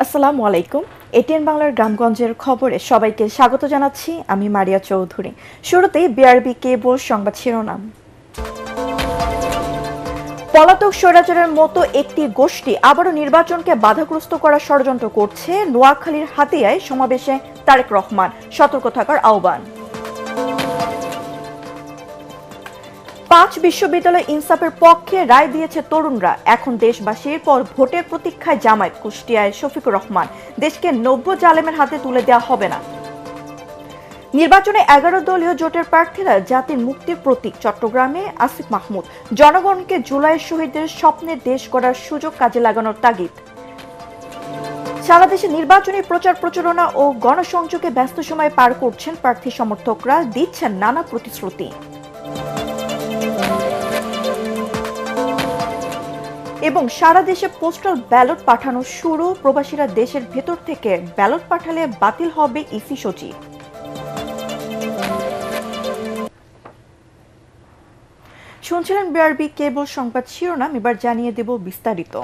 আসসালামু আলাইকুম। এটিএন বাংলার গ্রামগঞ্জের খবরে সবাইকে স্বাগত জানাচ্ছি। আমি মারিয়া চৌধুরী। শুরুতেই বিআরবি কেবল সংবাদ শিরোনাম। পলাতক স্বৈরাচারের মতো একটি গোষ্ঠী আবারও নির্বাচনকে বাধাগ্রস্ত করার ষড়যন্ত্র করছে। নোয়াখালীর হাতিয়ায় সমাবেশে তারেক রহমান সতর্ক থাকার আহ্বান। 5 বিশ্ববিদ্যালয় ইনসাফের পক্ষে রায় দিয়েছে তরুণরা। এখন দেশবাসীর পর ভোটের প্রতীক্ষায় জামায়াত। কুষ্টিয়ায় শফিকুর রহমান, দেশকে নব্য জালেমের হাতে তুলে দেওয়া হবে না। নির্বাচনে 11 দলীয় জোটের প্রার্থীরা জাতির মুক্তির প্রতীক। চট্টগ্রামে আসিফ মাহমুদ, জনগণকে জুলাইয়ের শহীদদের স্বপ্নের দেশ গড়ার সুযোগ কাজে লাগানোর তাগিদ। সারা দেশে নির্বাচনী প্রচার প্রচারণা ও গণসংযোগে ব্যস্ত সময় পার করছেন প্রার্থী সমর্থকরা, দিচ্ছেন নানা প্রতিশ্রুতি। এবং সারা দেশে পোস্টাল ব্যালট পাঠানো শুরু। প্রবাসীরা দেশের ভেতর থেকে ব্যালট পাঠালে বাতিল হবে ইসি সচিব। শুনছিলেন বিআরবি কেবল সংবাদ শিরোনাম, এবার জানিয়ে দেব বিস্তারিত।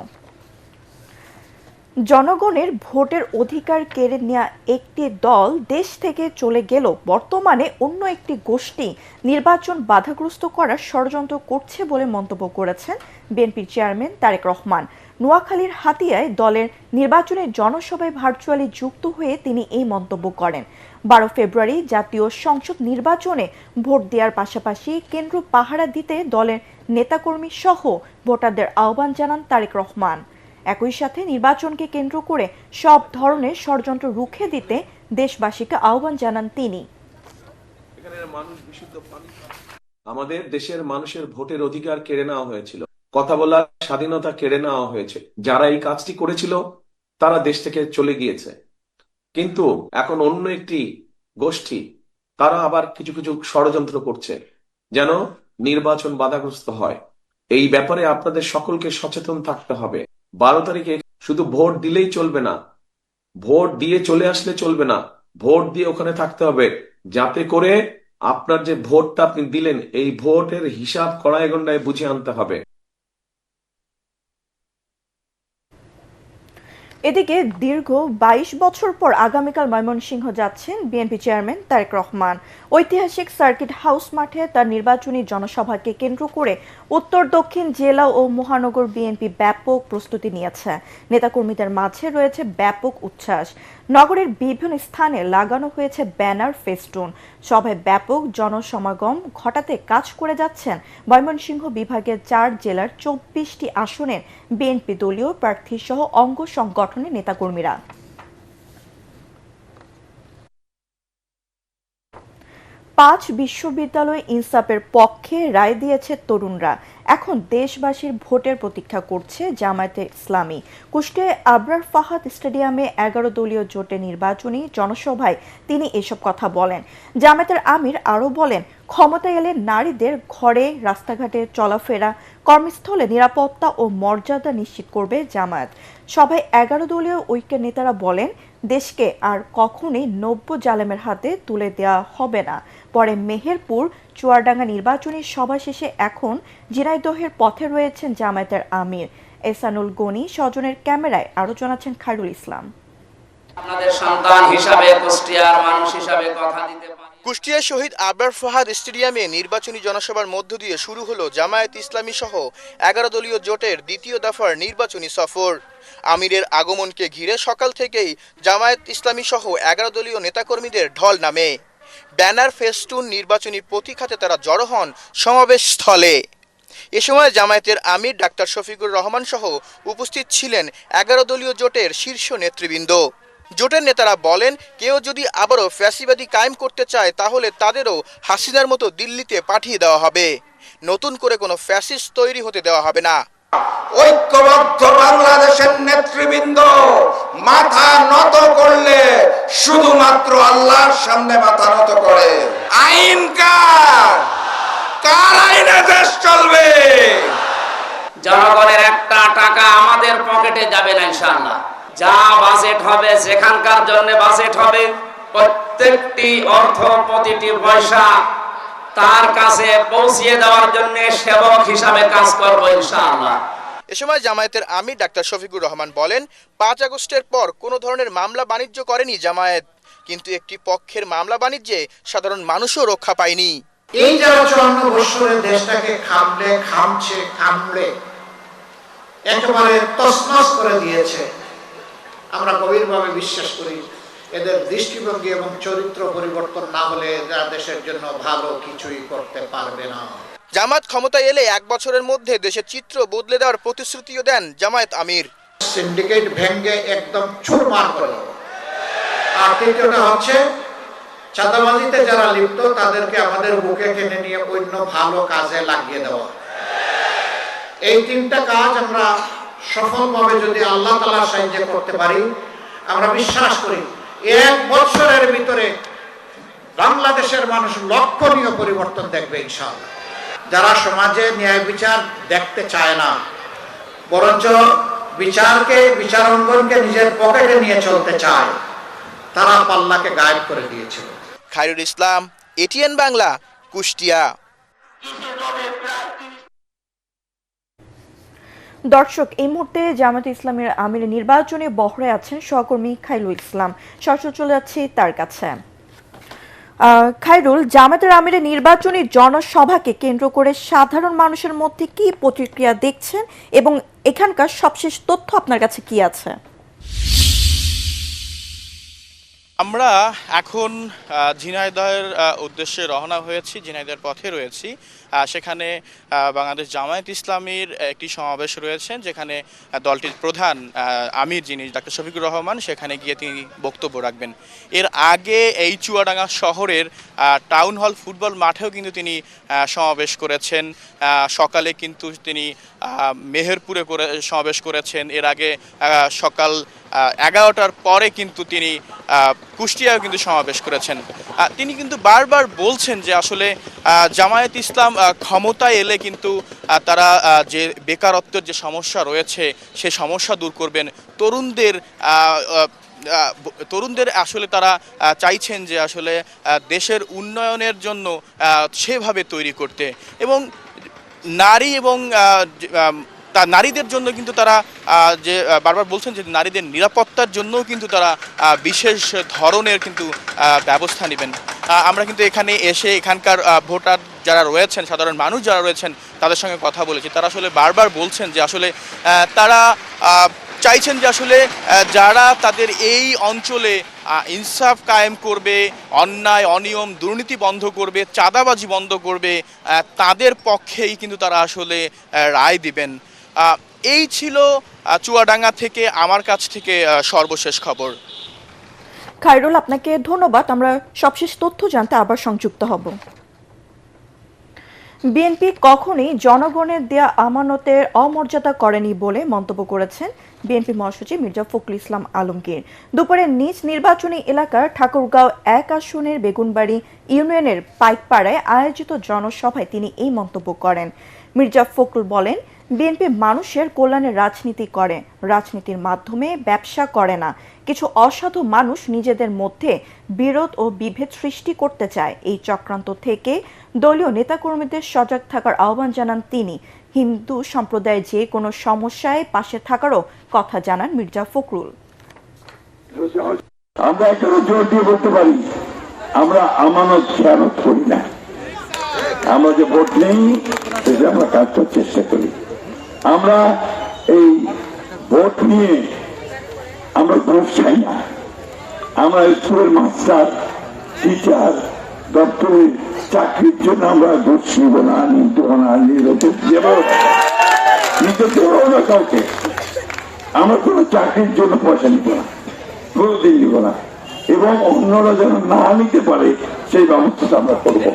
জনগণের ভোটের অধিকার কেড়ে নেওয়া একটি দল দেশ থেকে চলে গেল, বর্তমানে অন্য একটি গোষ্ঠী নির্বাচন বাধাগ্রস্ত করার ষড়যন্ত্র করছে বলে মন্তব্য করেছেন বিএনপির চেয়ারম্যান তারেক রহমান। নোয়াখালীর হাতিয়ায় দলের নির্বাচনী জনসভায় ভার্চুয়ালি যুক্ত হয়ে তিনি এই মন্তব্য করেন। 12 ফেব্রুয়ারি জাতীয় সংসদ নির্বাচনে ভোট দেওয়ার পাশাপাশি কেন্দ্র পাহারা দিতে দলের নেতাকর্মী সহ ভোটারদের আহ্বান জানান তারেক রহমান। একই সাথে নির্বাচনকে কেন্দ্র করে সব ধরনের ষড়যন্ত্র রুখে দিতে দেশবাসীকে আহ্বান জানান তিনি। আমাদের দেশের মানুষের ভোটের অধিকার কেড়ে নেওয়া হয়েছিল, কথা বলার স্বাধীনতা কেড়ে নেওয়া হয়েছে। যারা এই কাজটি করেছিল তারা দেশ থেকে চলে গিয়েছে, কিন্তু এখন অন্য একটি গোষ্ঠী তারা আবার কিছু কিছু ষড়যন্ত্র করছে যেন নির্বাচন বাধাগ্রস্ত হয়। এই ব্যাপারে আপনাদের সকলকে সচেতন থাকতে হবে। 12 তারিখে শুধু ভোট দিলেই চলবে না, ভোট দিয়ে চলে আসলে চলবে না, ভোট দিয়ে ওখানে থাকতে হবে, যাতে করে আপনার যে ভোটটা আপনি দিলেন এই ভোটের হিসাব কড়ায় গন্ডায় বুঝে আনতে হবে। এদিকে দীর্ঘ 22 বছর পর আগামীকাল ময়মনসিংহ যাচ্ছেন বিএনপি চেয়ারম্যান তারেক রহমান। ঐতিহাসিক সার্কিট হাউস মাঠে তার নির্বাচনী জনসভাকে কেন্দ্র করে উত্তর দক্ষিণ জেলা ও মহানগর বিএনপি ব্যাপক প্রস্তুতি নিয়েছে। নেতাকর্মীদের মাঝে রয়েছে ব্যাপক উচ্ছ্বাস। নগরের বিভিন্ন স্থানে লাগানো হয়েছে ব্যানার, ফেস্টুন। সভায় ব্যাপক জনসমাগম ঘটাতে কাজ করে যাচ্ছেন ময়মনসিংহ বিভাগের 4 জেলার 24টি আসনের বিএনপি দলীয় প্রার্থী সহ অঙ্গ সংগঠনের নেতাকর্মীরা। পাঁচ বিশ্ববিদ্যালয় ইনসাফের পক্ষে রায় দিয়েছে তরুণরা। এখন দেশবাসীর ভোটের প্রতীক্ষা করছে জামায়াতে ইসলামী। কুষ্টিয়ায় আবরার ফাহাদ স্টেডিয়ামে 11 দলীয় জোটের নির্বাচনী জনসভায় তিনি এসব কথা বলেন। জামায়াতের আমির আরও বলেন, ক্ষমতায় এলে নারীদের ঘরে, রাস্তাঘাটে চলাফেরা, কর্মস্থলে নিরাপত্তা ও মর্যাদা নিশ্চিত করবে জামায়াত। সভায় 11 দলীয় ঐক্যের নেতারা বলেন, দেশকে আর কখনোই নব্য জালেমের হাতে তুলে দেওয়া হবে না। পরে মেহেরপুর, চুয়াডাঙ্গা নির্বাচনী সভা শেষে এখন ঝিনাইদহের পথে রয়েছেন জামায়াতের আমির এহসানুল গনি। স্বজনের ক্যামেরায় আরো জানাচ্ছেন খায়রুল ইসলাম। আপনাদের সন্তান হিসাবে, কুষ্টিয়ার মানুষ হিসাবে কথা দিতে পারি। কুষ্টিয়া শহীদ আবরার ফাহাদ স্টেডিয়ামে নির্বাচনী জনসভার মধ্য দিয়ে শুরু হলো জামায়াত ইসলামী সহ 11 দলীয় জোটের দ্বিতীয় দফার নির্বাচনী সফর। আমিরের আগমনকে ঘিরে সকাল থেকেই জামায়াত ইসলামী সহ 11 দলীয় নেতাকর্মীদের ঢল নামে। ব্যানার, ফেস্টুন, নির্বাচনী প্রতীক হাতে তারা জড়ো হন সমাবেশ স্থলে। এ সময় জামায়াতের আমির ডাক্তার শফিকুর রহমান সহ উপস্থিত ছিলেন 11 দলীয় জোটের শীর্ষ নেতৃবৃন্দ। জোটের নেতারা বলেন, কেউ যদি আবারও ফ্যাসিবাদী কায়েম করতে চায় তাহলে তাদেরও হাসিনার মতো দিল্লিতে পাঠিয়ে দেওয়া হবে। নতুন করে কোনো ফ্যাসিস্ট তৈরি হতে দেওয়া হবে না। ঐক্যবদ্ধ বাংলাদেশের নেতৃবৃন্দ মাথা নত করলে শুধুমাত্র আল্লাহর সামনে মাথা নত করে। আইন কার? কার আইনে দেশ চলবে? জনগণের একটা টাকা আমাদের পকেটে যাবে না ইনশাআল্লাহ। যা বাজেট হবে, যেখানকার জন্য বাজেট হবে, প্রত্যেকটি অর্থ, প্রতিটি পয়সা তার কাছে পৌঁছিয়ে দেওয়ার জন্য সেবক হিসাবে কাজ করব ইনশাআল্লাহ। এ সময় জামায়াতের আমির ডাক্তার শফিকুর রহমান বলেন, 5 আগস্টের পর কোনো ধরনের মামলা বাণিজ্য করেনি জামায়াত, কিন্তু একটি পক্ষের মামলা বাণিজ্যে সাধারণ মানুষও রক্ষা পায়নি। এই যারা 54 বছরে দেশটাকে খামড়ে একেবারে তছনছ করে দিয়েছে, আমরা গভীরভাবে বিশ্বাস করি এদের দৃষ্টিভঙ্গি এবং চরিত্র পরিবর্তন না হলে এরা দেশের জন্য ভালো কিছুই করতে পারবে না। জামায়াত ক্ষমতায় এলে 1 বছরের মধ্যে দেশের চিত্র বদলে দেওয়ার প্রতিশ্রুতিও দেন জামায়াত আমির। সিন্ডিকেট ভেঙে একদম চুরমার করে দেব। আর তৃতীয়টা হচ্ছে চাঁদাবাজিতে যারা লিপ্ত তাদেরকে আমাদের বুকে টেনে নিয়ে অন্য ভালো কাজে লাগিয়ে দেওয়া। এই 3টা কাজ আমরা সফলভাবে যদি আল্লাহ তাআলার সাহায্যে করতে পারি, আমরা বিশ্বাস করি 1 বছরের ভিতরে বাংলাদেশের মানুষ লক্ষণীয় পরিবর্তন দেখবে ইনশাআল্লাহ। যারা সমাজে ন্যায় বিচার দেখতে চায় না, বরঞ্চ বিচারাঙ্গনকে নিজের পকেটে নিয়ে চলতে চায়, তারা পাল্লাকে গায়েব করে দিয়েছিল। খায়রুল ইসলাম, এটিএন বাংলা, কুষ্টিয়া। দর্শক, এই মুহূর্তে জামায়াতে ইসলামের আমিরের নির্বাচনে বহরে আছেন সহকর্মী খায়রুল ইসলাম। সরাসরি চলে যাচ্ছি তার কাছে। খায়রুল, জামায়াতের আমিরের নির্বাচনী জনসভাকে কেন্দ্র করে সাধারণ মানুষের মধ্যে কি প্রতিক্রিয়া দেখছেন এবং এখানকার সবশেষ তথ্য আপনার কাছে কি আছে? আমরা এখন ঝিনাইদহের উদ্দেশ্যে রওনা হয়েছি, ঝিনাইদহের পথে রয়েছি। সেখানে বাংলাদেশ জামায়াত ইসলামীর একটি সমাবেশ রয়েছে, যেখানে দলটির প্রধান আমির যিনি ডাক্তার শফিকুর রহমান, সেখানে গিয়ে তিনি বক্তব্য রাখবেন। এর আগে এই চুয়াডাঙ্গা শহরের টাউন হল ফুটবল মাঠেও কিন্তু তিনি সমাবেশ করেছেন। সকালে কিন্তু তিনি মেহেরপুরে সমাবেশ করেছেন। এর আগে সকাল 11টার পরে কিন্তু তিনি কুষ্টিয়ায় কিন্তু সমাবেশ করেছেন। তিনি কিন্তু বারবার বলছেন যে আসলে জামায়াত ইসলাম ক্ষমতায় এলে কিন্তু তারা যে বেকারত্বের যে সমস্যা রয়েছে সেই সমস্যা দূর করবেন। তরুণদের আসলে তারা চাইছেন যে আসলে দেশের উন্নয়নের জন্য সেভাবে তৈরি করতে, এবং নারী এবং নারীদের জন্য কিন্তু তারা যে বারবার বলছেন যে নারীদের নিরাপত্তার জন্যও কিন্তু তারা বিশেষ ধরনের কিন্তু ব্যবস্থা নেবেন। আমরা কিন্তু এখানে এসে এখানকার ভোটার যারা রয়েছেন, সাধারণ মানুষ যারা রয়েছেন, তাদের সঙ্গে কথা বলেছি। তারা আসলে বারবার বলছেন যে আসলে তারা চাইছেন যে আসলে যারা তাদের এই অঞ্চলে ইনসাফ কায়েম করবে, অন্যায় অনিয়ম দুর্নীতি বন্ধ করবে, চাঁদাবাজি বন্ধ করবে, তাদের পক্ষেই কিন্তু তারা আসলে রায় দিবেন। এই ছিল চুয়াডাঙ্গা থেকে আমার কাছ থেকে সর্বশেষ খবর। খায়রুল, আপনাকে ধন্যবাদ। আমরা সবশেষ তথ্য জানতে আবার সংযুক্ত হব। বিএনপি কখনোই জনগণের দেয়া আমানতের অমর্যাদা করেনি বলে মন্তব্য করেছেন বিএনপি মহাসচিব মির্জা ফখরুল ইসলাম আলমগীর। দুপুরে নিজ নির্বাচনী এলাকার ঠাকুরগাঁও 1 আসনের বেগুনবাড়ি ইউনিয়নের পাইকপাড়ায় আয়োজিত জনসভায় তিনি এই মন্তব্য করেন। মির্জা ফখরুল বলেন, বিএনপি মানুষের কল্যাণের রাজনীতি করে, রাজনীতির মাধ্যমে ব্যবসা করে না। কিছু অসাধু মানুষ নিজেদের মধ্যে বিরোধ ও বিভেদ সৃষ্টি করতে চায়। এই চক্রান্ত থেকে দলীয় নেতাকর্মীদের সজাগ থাকার আহ্বান জানান তিনি। হিন্দু সম্প্রদায়ের যে কোনো সমস্যায় পাশে থাকারও কথা জানান মির্জা ফখরুল। আমরা একটা জোর দিয়ে বলতে পারি, আমরা আমানত খেয়ানত করি না। আমরা যে ভোট নেই আমরা কাজ করার চেষ্টা করি। আমরা এই ভোট নিয়ে আমরা গ্রুপ চাই না। আমরা স্কুলের মাস্টার, টিচার, দপ্তরে চাকরির জন্য আমরা ঘুষ নিব না, নিতে না, নিতে দেবো না কাউকে। আমরা কোনো চাকরির জন্য পয়সা নিব না, কোনোদিন নিব না, এবং অন্যরা যেন না নিতে পারে সেই ব্যবস্থা আমরা করবো।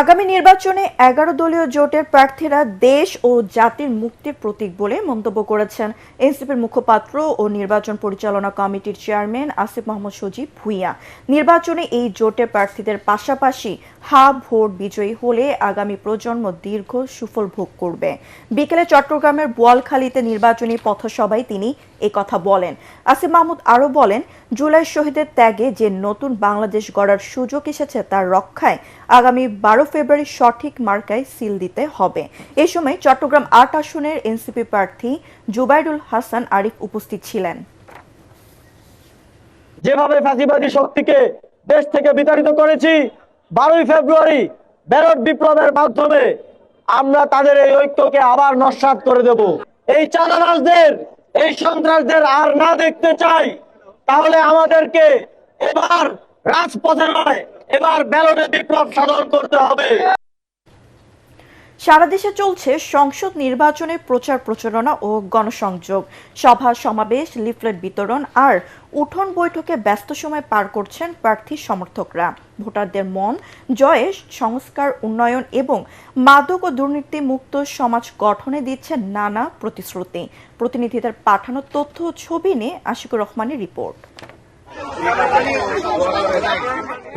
আগামী নির্বাচনে 11 দলীয় জোটের প্রার্থীরা দেশ ও জাতির মুক্তির প্রতীক বলে মন্তব্য করেছেন এনসিপির মুখপাত্র ও নির্বাচন পরিচালনা কমিটির চেয়ারম্যান আসিফ মোহাম্মদ সজীব ভুঁইয়া। নির্বাচনে এই জোটের প্রার্থীদের পাশাপাশি ভোট বিজয়ী হলে আগামী প্রজন্ম দীর্ঘ সুফল ভোগ করবে। বিকেলে চট্টগ্রামের বোয়ালখালীতে নির্বাচনী পথসভায় তিনি এই কথা বলেন। আসিফ মাহমুদ আরও বলেন, জুলাই শহীদের ত্যাগে যে নতুন বাংলাদেশ গড়ার সুযোগ এসেছে তার রক্ষায় আগামী 12 ফেব্রুয়ারি সঠিক মার্কায় সিল দিতে হবে। এই সময় চট্টগ্রাম ৮ আসনের এনসিপি প্রার্থী জুবাইরুল হাসান আরিফ উপস্থিত ছিলেন। যেভাবে ফ্যাসিবাদী শক্তিকে দেশ থেকে বিতাড়িত করেছি, 12 ফেব্রুয়ারি ব্যালট বিপ্লবের মাধ্যমে আমরা তাদের এই ঐক্যকে আবার নস্যাৎ করে দেব। এই চাঁদাবাজদের, এই সন্ত্রাসদের আর না দেখতে চাই, তাহলে আমাদেরকে এবার রাজপথে নয়, এবার ব্যালটে বিপ্লব সাধন করতে হবে। সারা দেশে চলছে সংসদ নির্বাচনে প্রচার প্রচারণা ও গণসংযোগ, সভা সমাবেশ, লিফলেট বিতরণ আর উঠোন বৈঠকে ব্যস্ত সময় পার করছেন প্রার্থী সমর্থকরা। ভোটারদের মন জয়ে সংস্কার, উন্নয়ন এবং মাদক ও দুর্নীতি মুক্ত সমাজ গঠনে দিচ্ছে নানা প্রতিশ্রুতি। প্রতিনিধিদের পাঠানো তথ্য ও ছবি নিয়ে আশিকুর রহমানের রিপোর্ট।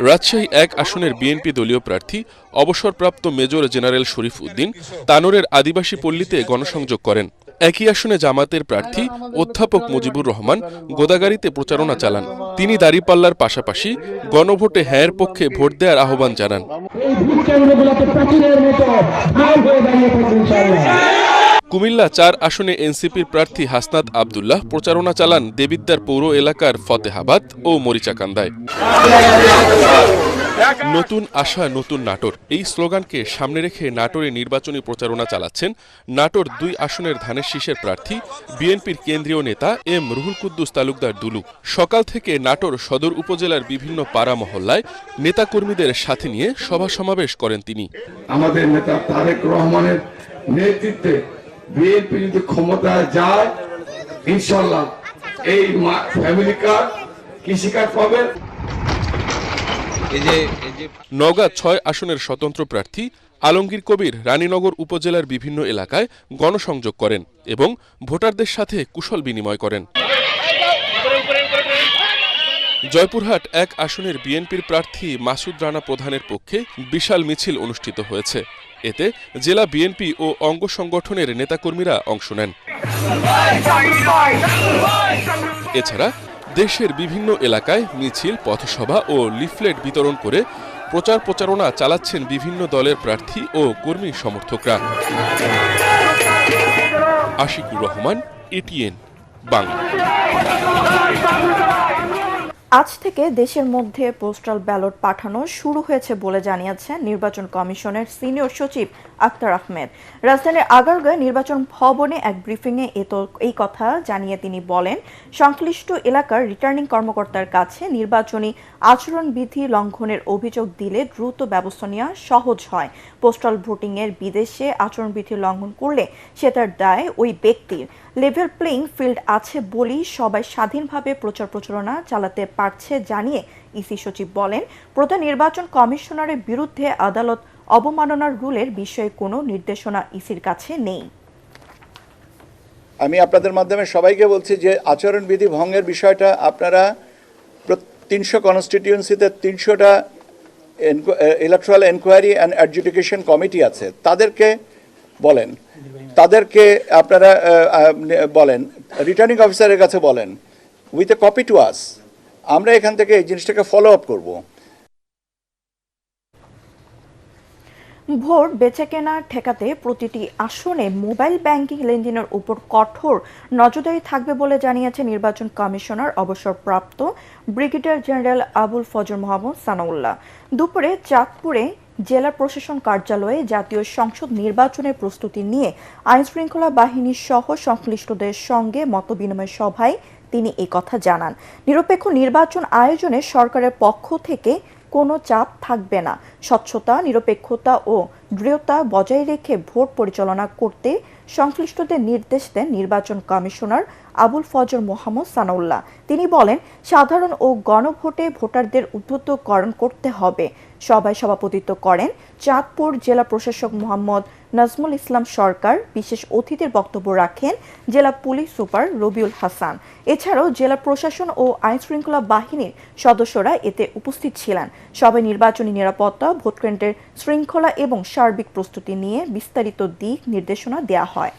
রাজশাহী ১ আসনের বিএনপি দলীয় প্রার্থী অবসরপ্রাপ্ত মেজর জেনারেল শরীফ উদ্দিন তানোরের আদিবাসী পল্লীতে গণসংযোগ করেন। একই আসনে জামাতের প্রার্থী অধ্যাপক মুজিবুর রহমান গোদাগাড়িতে প্রচারণা চালান। তিনি দাঁড়িপাল্লার পাশাপাশি গণভোটে হ্যাঁর পক্ষে ভোট দেওয়ার আহ্বান জানান। কুমিল্লা ৪ আসনে এনসিপির প্রার্থী হাসনাত আব্দুল্লাহ প্রচারণা চালান দেবিদ্বার পৌর এলাকার ফতেহাবাদ ও মরিচাকান্দায়। নতুন আশা, নতুন নাটোর, এই স্লোগানকে সামনে রেখে নাটোরে নির্বাচনী প্রচারণা চালাচ্ছেন নাটোর ২ আসনের ধানের শীষের প্রার্থী বিএনপির কেন্দ্রীয় নেতা এম রুহুল কুদ্দুস তালুকদার দুলু। সকাল থেকে নাটোর সদর উপজেলার বিভিন্ন পাড়া মহল্লায় নেতাকর্মীদের সাথে নিয়ে সভা সমাবেশ করেন তিনি। আমাদের নেতা তারেক রহমানের নেতৃত্বে বিএনপি যদি ক্ষমতায় যায়, ইনশাল্লাহ এই ফ্যামিলি কার্ড, কৃষিকার্ড পাবেন। নওগাঁ ৬ আসনের স্বতন্ত্র প্রার্থী আলমগীর কবির রানীনগর উপজেলার বিভিন্ন এলাকায় গণসংযোগ করেন এবং ভোটারদের সাথে কুশল বিনিময় করেন। জয়পুরহাট ১ আসনের বিএনপির প্রার্থী মাসুদ রানা প্রধানের পক্ষে বিশাল মিছিল অনুষ্ঠিত হয়েছে। এতে জেলা বিএনপি ও অঙ্গ সংগঠনের নেতাকর্মীরা অংশ নেন। এছাড়া দেশের বিভিন্ন এলাকায় মিছিল, পথসভা ও লিফলেট বিতরণ করে প্রচার প্রচারণা চালাচ্ছেন বিভিন্ন দলের প্রার্থী ও কর্মী সমর্থকরা। আশিকুর রহমান, এটিএন বাংলা। আজ থেকে দেশের মধ্যে পোস্টাল ব্যালট পাঠানো শুরু হয়েছে বলে জানিয়েছেন নির্বাচন কমিশনের সিনিয়র সচিব আক্তার আহমেদ। রাজধানীর আগারগাঁও নির্বাচন ভবনে এক ব্রিফিংয়ে এই কথা জানিয়ে তিনি বলেন, সংশ্লিষ্ট এলাকার রিটার্নিং কর্মকর্তার কাছে নির্বাচনী আচরণবিধি লঙ্ঘনের অভিযোগ দিলে দ্রুত ব্যবস্থা নেওয়া সহজ হয়। পোস্টাল ভোটিংয়ের বিদেশে আচরণবিধি লঙ্ঘন করলে সেটার দায় ওই ব্যক্তির। লেভেল প্লেইং ফিল্ড আছে বলেই সবাই স্বাধীনভাবে প্রচার প্রচারণা চালাতে পারছে জানিয়ে ইসি সচিব বলেন, প্রধান নির্বাচন কমিশনারের বিরুদ্ধে আদালত অবমাননার রুলের বিষয়ে কোনো নির্দেশনা ইসির কাছে নেই। আমি আপনাদের মাধ্যমে সবাইকে বলছি যে আচরণবিধি ভঙ্গের বিষয়টা আপনারা ৩০০ কনস্টিটিউয়েন্সিতে ৩০০টা electoral enquiry and adjudication committee আছে, তাদেরকে বলেন, তাদেরকে আপনারা বলেন, রিটার্নিং অফিসারের কাছে বলেন, with a copy to us, আমরা এখান থেকে এই জিনিসটাকে ফলো আপ করব। ভোট বেচাকেনা ঠেকাতে প্রতিটি আসনে মোবাইল ব্যাংকিং লেনদেনের উপর কঠোর নজরদারি থাকবে বলে জানিয়েছে নির্বাচন কমিশনার অবসরপ্রাপ্ত ব্রিগেডিয়ার জেনারেল আবুল ফজর মোহাম্মদ সানাউল্লাহ। দুপুরে চাঁদপুরে জেলা প্রশাসন কার্যালয়ে জাতীয় সংসদ নির্বাচনের প্রস্তুতি নিয়ে আইনশৃঙ্খলা বাহিনী সহ সংশ্লিষ্টদের সঙ্গে মতবিনিময় সভায় তিনি এই কথা জানান। নিরপেক্ষ নির্বাচন আয়োজনে সরকারের পক্ষ থেকে কোনো চাপ থাকবে না। স্বচ্ছতা, নিরপেক্ষতা ও দৃঢ়তা বজায় রেখে ভোট পরিচালনা করতে সংশ্লিষ্টদের নির্দেশ দেন নির্বাচন কমিশনার আবুল ফজর মোহাম্মদ সানাউল্লাহ। তিনি বলেন, সাধারণ ও গণভোটে ভোটারদের উদ্বুদ্ধকরণ করতে হবে। সভায় সভাপতিত্ব করেন চাঁদপুর জেলা প্রশাসক মোহাম্মদ নাজমুল ইসলাম সরকার। বিশেষ অতিথির বক্তব্য রাখেন জেলা পুলিশ সুপার রবিউল হাসান। এছাড়াও জেলা প্রশাসন ও আইনশৃঙ্খলা বাহিনীর সদস্যরা এতে উপস্থিত ছিলেন। সভায় নির্বাচনী নিরাপত্তা, ভোটকেন্দ্রের শৃঙ্খলা এবং সার্বিক প্রস্তুতি নিয়ে বিস্তারিত দিক নির্দেশনা দেওয়া হয়।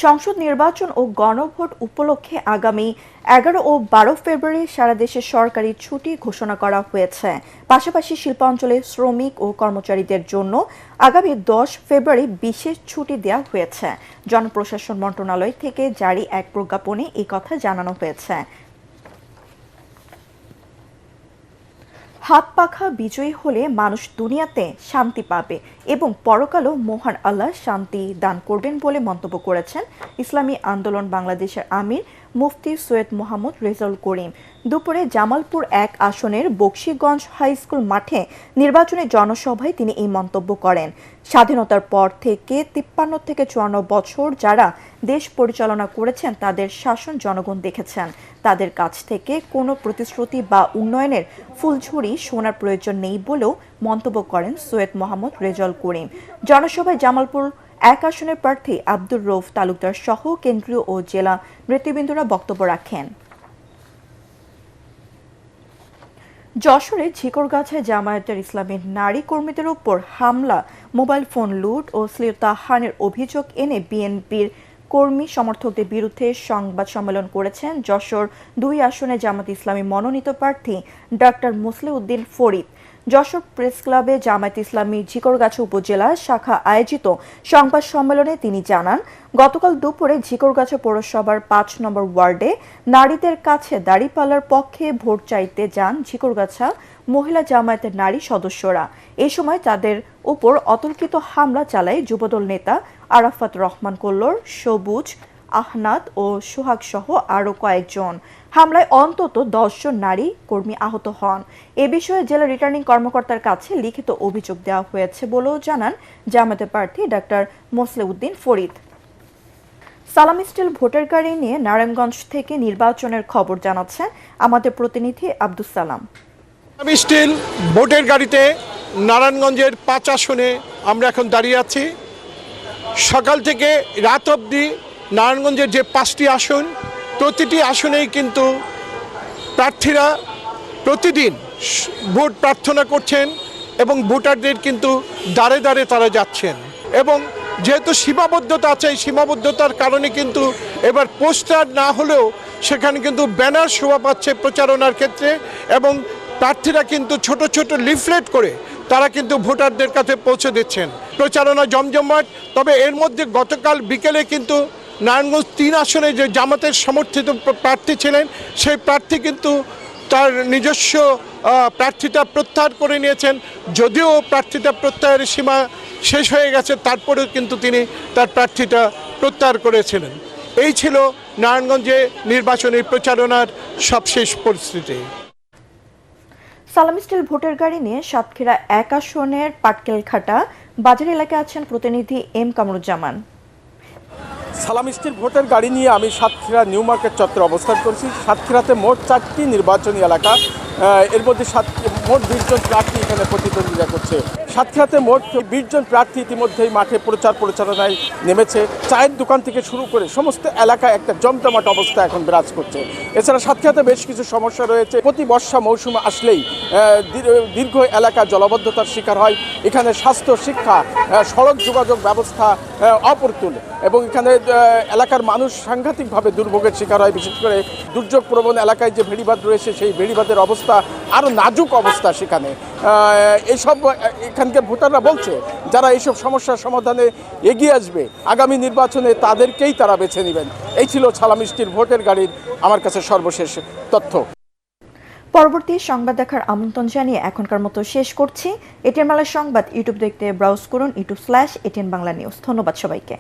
সংসদ নির্বাচন ও গণভোট উপলক্ষে আগামী 11 ও 12 ফেব্রুয়ারি সারা দেশে সরকারি ছুটি ঘোষণা করা হয়েছে। পাশাপাশি শিল্পাঞ্চলের শ্রমিক ও কর্মচারীদের জন্য আগামী 10 ফেব্রুয়ারি বিশেষ ছুটি দেওয়া হয়েছে। জনপ্রশাসন মন্ত্রণালয় থেকে জারি এক প্রজ্ঞাপনে এই কথা জানানো হয়েছে। হাত পাখা বিজয়ী হলে মানুষ দুনিয়াতে শান্তি পাবে এবং পরকালও মহান আল্লাহ শান্তি দান করবেন বলে মন্তব্য করেছেন ইসলামী আন্দোলন বাংলাদেশের আমির মুফতি সৈয়দ মোহাম্মদ রেজাউল করিম। দুপুরে জামালপুর 1 আসনের বকশীগঞ্জ হাই স্কুল মাঠে নির্বাচনী জনসভায় তিনি এই মন্তব্য করেন। স্বাধীনতার পর থেকে 53 থেকে 54 বছর যারা দেশ পরিচালনা করেছেন তাদের শাসন জনগণ দেখেছেন। তাদের কাছ থেকে কোনো প্রতিশ্রুতি বা উন্নয়নের ফুলঝুরি শোনার প্রয়োজন নেই বলেও মন্তব্য করেন সৈয়দ মোহাম্মদ রেজাউল করিম। জনসভায় জামালপুর 1 আসনের প্রার্থী আব্দুর রউফ তালুকদার সহ কেন্দ্রীয় ও জেলা নেতৃবৃন্দরা বক্তব্য রাখেন। যশোরে ঝিকরগাছায় জামায়াতের ইসলামের নারী কর্মীদের উপর হামলা, মোবাইল ফোন লুট ও শ্লীলতাহানির অভিযোগ এনে বিএনপির কর্মী সমর্থকদের বিরুদ্ধে সংবাদ সম্মেলন করেছেন যশোর 2 আসনে জামায়াত ইসলামী মনোনীত প্রার্থী ডাক্তার মুসলিউদ্দিন ফরিদ। যশোর প্রেস ক্লাবে জামায়াত ইসলামী ঝিকরগাছা উপজেলা শাখা আয়োজিত সংবাদ সম্মেলনে তিনি জানান, গতকাল দুপুরে ঝিকরগাছা পৌরসভার 5 নম্বর ওয়ার্ডে নারীদের কাছে দাঁড়িপাল্লার পক্ষে ভোট চাইতে যান ঝিকরগাছা মহিলা জামায়াতের নারী সদস্যরা। এই সময় তাদের উপর অতর্কিত হামলা চালায় যুবদল নেতা আরাফাত রহমান কল্লোর, সবুজ, আহনাদ ও সোহাগ সহ আরও কয়েকজন। হামলায় অন্তত 10 জন নারী কর্মী আহত হন। এ বিষয়ে জেলা রিটার্নিং কর্মকর্তার কাছে লিখিত অভিযোগ দেওয়া হয়েছে বলেও জানান জামায়াতের প্রার্থী ডাক্তার মুসলিউদ্দিন ফরিদ। সালামি স্টিল ভোটার গাড়ি নিয়ে নারায়ণগঞ্জ থেকে নির্বাচনের খবর জানাচ্ছেন আমাদের প্রতিনিধি আব্দুস সালাম। সালামি স্টিল ভোটের গাড়িতে নারায়ণগঞ্জের 5 আসনে আমরা এখন দাঁড়িয়ে আছি। সকাল থেকে রাত অবধি নারায়ণগঞ্জের যে 5টি আসন, প্রতিটি আসনেই কিন্তু প্রার্থীরা প্রতিদিন ভোট প্রার্থনা করছেন এবং ভোটারদের কিন্তু দাঁড়ে দাঁড়ে তারা যাচ্ছেন। এবং যেহেতু সীমাবদ্ধতা আছে, এই সীমাবদ্ধতার কারণে কিন্তু এবার পোস্টার না হলেও সেখানে কিন্তু ব্যানার শোভা পাচ্ছে প্রচারণার ক্ষেত্রে, এবং প্রার্থীরা কিন্তু ছোট ছোট লিফলেট করে তারা কিন্তু ভোটারদের কাছে পৌঁছে দিচ্ছেন। প্রচারণা জমজমাট। তবে এর মধ্যে গতকাল বিকেলে কিন্তু নারায়ণগঞ্জ 3 আসনে যে জামাতের সমর্থিত প্রার্থী ছিলেন, সেই প্রার্থী কিন্তু তার নিজস্ব প্রার্থীতা প্রত্যাহার করে নিয়েছেন। যদিও প্রার্থীতা প্রত্যাহারের সীমা শেষ হয়ে গেছে, তারপরেও কিন্তু তিনি তার প্রার্থীতা প্রত্যাহার করেছিলেন। এই ছিল নারায়ণগঞ্জে নির্বাচনী প্রচারণার সবশেষ পরিস্থিতি। সালামি স্টিল ভোটার গাড়ি নিয়ে সাতক্ষীরা 1 আসনের পাটকেলঘাটা বাজার এলাকায় আছেন প্রতিনিধি এম কামরুজ্জামান। সালামি স্টিল ভোটের গাড়ি নিয়ে আমি সাতক্ষীরা নিউ মার্কেট চত্বরে অবস্থান করছি। সাতক্ষীরাতে মোট 4টি নির্বাচনী এলাকা, এর মধ্যে মোট 20 জন প্রার্থী এখানে প্রতিদ্বন্দ্বিতা করছে। সাতক্ষীরাতে মোট 20 জন প্রার্থী ইতিমধ্যেই মাঠে পরিচালনায় নেমেছে। চায়ের দোকান থেকে শুরু করে সমস্ত এলাকায় একটা জমজমাট অবস্থা এখন বিরাজ করছে। এছাড়া সাতক্ষীরাতে বেশ কিছু সমস্যা রয়েছে। প্রতি বর্ষা মৌসুমে আসলেই দীর্ঘ এলাকা জলাবদ্ধতার শিকার হয়। এখানে স্বাস্থ্য, শিক্ষা, সড়ক যোগাযোগ ব্যবস্থা অপ্রতুল, এবং এখানে এলাকার মানুষ সাংঘাতিকভাবে দুর্ভোগের শিকার হয়। বিশেষ করে দুর্যোগ প্রবণ এলাকায় যে ভেড়িবাঁধ রয়েছে, সেই ভেড়িবাঁধের অবস্থা আরও নাজুক অবস্থা সেখানে। এইসব এখানকার ভোটাররা বলছে যারা এইসব সমস্যার সমাধানে এগিয়ে আসবে আগামী নির্বাচনে তাদেরকেই তারা বেছে নেবেন। এই ছিল সালামি স্টিল ভোটের গাড়ির আমার কাছে সর্বশেষ তথ্য। পরবর্তী সংবাদ দেখার আমন্ত্রণ জানিয়ে এখনকার মতো শেষ করছি। এটিএন বাংলা সংবাদ ইউটিউব দেখতে ব্রাউজ করুন youtube/ATN বাংলা নিউজ। ধন্যবাদ সবাইকে।